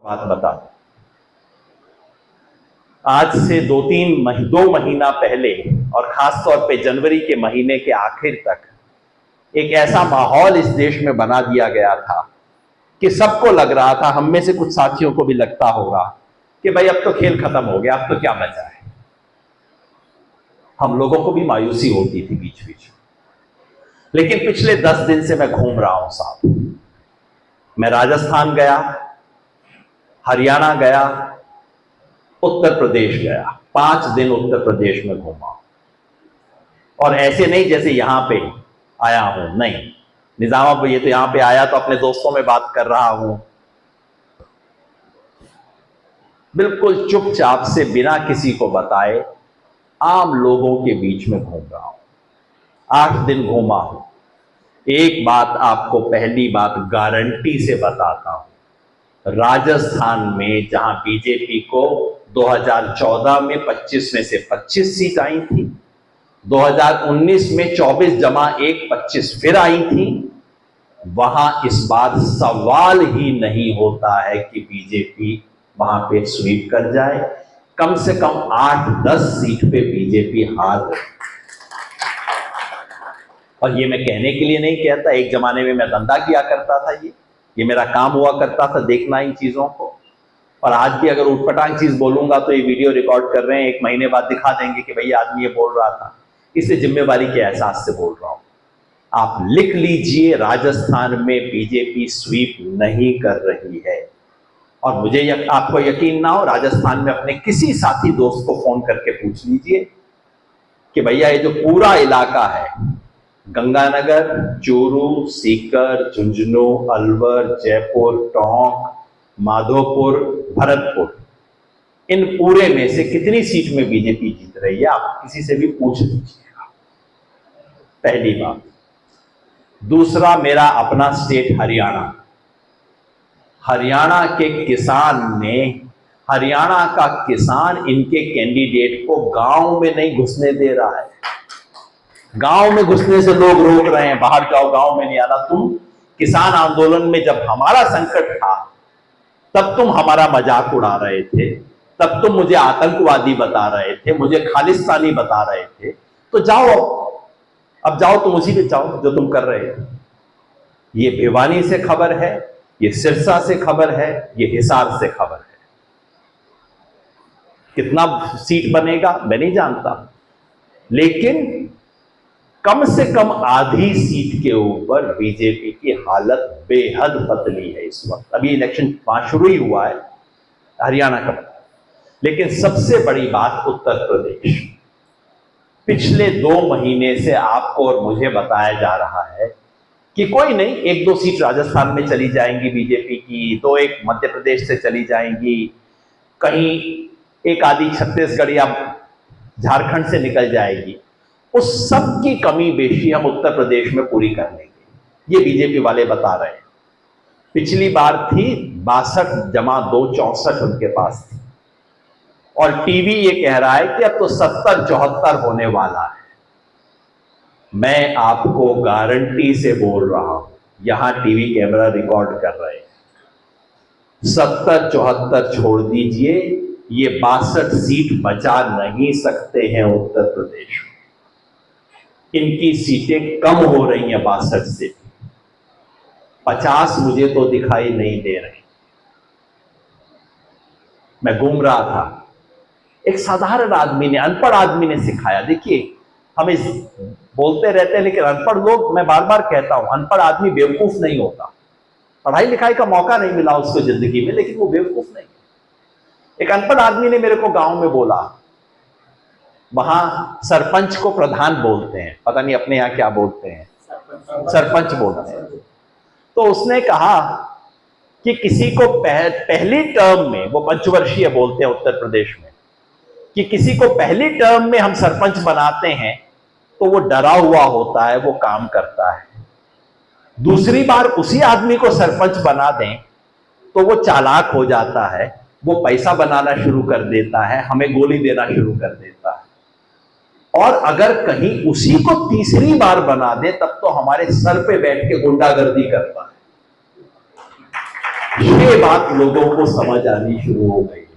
बात बता दूं। आज से दो महीना पहले और खासतौर पे जनवरी के महीने के आखिर तक एक ऐसा माहौल इस देश में बना दिया गया था कि सबको लग रहा था, हम में से कुछ साथियों को भी लगता होगा कि भाई अब तो खेल खत्म हो गया, अब तो क्या बचा है। हम लोगों को भी मायूसी होती थी बीच बीच, लेकिन पिछले 10 दिन से मैं घूम रहा हूं साहब। मैं राजस्थान गया, हरियाणा गया, उत्तर प्रदेश गया। 5 दिन उत्तर प्रदेश में घूमा। और ऐसे नहीं जैसे यहां पे आया हूं, नहीं, निजामाबाद ये तो यहां पे आया तो अपने दोस्तों में बात कर रहा हूं, बिल्कुल चुपचाप से बिना किसी को बताए आम लोगों के बीच में घूम रहा हूं। 8 दिन घूमा हूं। एक बात आपको पहली बात गारंटी से बताता हूं, राजस्थान में जहां बीजेपी को 2014 में 25 में से 25 सीट आई थी, 2019 में 24 जमा 1 25 फिर आई थी, वहां इस बार सवाल ही नहीं होता है कि बीजेपी वहां पे स्वीप कर जाए। कम से कम 8-10 सीट पे बीजेपी हार रही। और ये मैं कहने के लिए नहीं कहता, एक जमाने में मैं धंधा किया करता था, ये मेरा काम हुआ करता था, देखना इन चीजों को। और आज भी अगर उटपटांग चीज बोलूंगा तो ये वीडियो रिकॉर्ड कर रहे हैं, 1 महीने बाद दिखा देंगे कि भैया आदमी ये बोल रहा था। इसलिए जिम्मेवारी के एहसास से बोल रहा हूं। आप लिख लीजिए, राजस्थान में बीजेपी स्वीप नहीं कर रही है। और मुझे आपको यकीन ना हो, राजस्थान में अपने किसी साथी दोस्त को फोन करके पूछ लीजिए कि भैया ये जो पूरा इलाका है, गंगानगर, चूरू, सीकर, झुंझुनू, अलवर, जयपुर, टोंक, माधोपुर, भरतपुर, इन पूरे में से कितनी सीट में बीजेपी जीत रही है, आप किसी से भी पूछ लीजिएगा। पहली बात। दूसरा, मेरा अपना स्टेट हरियाणा, हरियाणा के किसान ने, हरियाणा का किसान इनके कैंडिडेट को गांव में नहीं घुसने दे रहा है। गांव में घुसने से लोग रोक रहे हैं, बाहर जाओ, गांव में नहीं आना। तुम किसान आंदोलन में जब हमारा संकट था तब तुम हमारा मजाक उड़ा रहे थे, तब तुम मुझे आतंकवादी बता रहे थे, मुझे खालिस्तानी बता रहे थे। तो जाओ, अब जाओ, तुम उसी पे जाओ जो तुम कर रहे थे। ये भिवानी से खबर है, ये सिरसा से खबर है, ये हिसार से खबर है। कितना सीट बनेगा मैं नहीं जानता, लेकिन कम से कम आधी सीट के ऊपर बीजेपी की हालत बेहद पतली है इस वक्त। अभी इलेक्शन शुरू ही हुआ है हरियाणा का, लेकिन सबसे बड़ी बात उत्तर प्रदेश। पिछले 2 महीने से आपको और मुझे बताया जा रहा है कि कोई नहीं, 1-2 सीट राजस्थान में चली जाएंगी बीजेपी की, 2-1 मध्य प्रदेश से चली जाएंगी, कहीं एक आधी छत्तीसगढ़ या झारखंड से निकल जाएगी। उस सब की कमी बेशी हम उत्तर प्रदेश में पूरी कर लेंगे, ये बीजेपी वाले बता रहे हैं। पिछली बार थी 62 जमा 2 64 उनके पास थी, और टीवी ये कह रहा है कि अब तो 70-74 होने वाला है। मैं आपको गारंटी से बोल रहा हूं, यहां टीवी कैमरा रिकॉर्ड कर रहे हैं, 70-74 छोड़ दीजिए, ये 62 सीट बचा नहीं सकते हैं उत्तर प्रदेश में। इनकी सीटें कम हो रही हैं 62 से, 50 मुझे तो दिखाई नहीं दे रही। मैं घूम रहा था, एक साधारण आदमी ने, अनपढ़ आदमी ने सिखाया। देखिए, हम इस बोलते रहते हैं, लेकिन अनपढ़ लोग, मैं बार बार कहता हूं, अनपढ़ आदमी बेवकूफ नहीं होता। पढ़ाई लिखाई का मौका नहीं मिला उसको जिंदगी में, लेकिन वो बेवकूफ नहीं। एक अनपढ़ आदमी ने मेरे को गांव में बोला, वहां सरपंच को प्रधान बोलते हैं, पता नहीं अपने यहां क्या बोलते हैं, सरपंच बोलते हैं। तो उसने कहा कि किसी को पहली टर्म में, वो पंचवर्षीय बोलते हैं उत्तर प्रदेश में, कि किसी को पहली टर्म में हम सरपंच बनाते हैं तो वो डरा हुआ होता है, वो काम करता है। दूसरी बार उसी आदमी को सरपंच बना दें तो वो चालाक हो जाता है, वो पैसा बनाना शुरू कर देता है, हमें गोली देना शुरू कर देता है। और अगर कहीं उसी को तीसरी बार बना दे तब तो हमारे सर पे बैठ के गुंडागर्दी करता है। ये बात लोगों को समझ आनी शुरू हो गई है।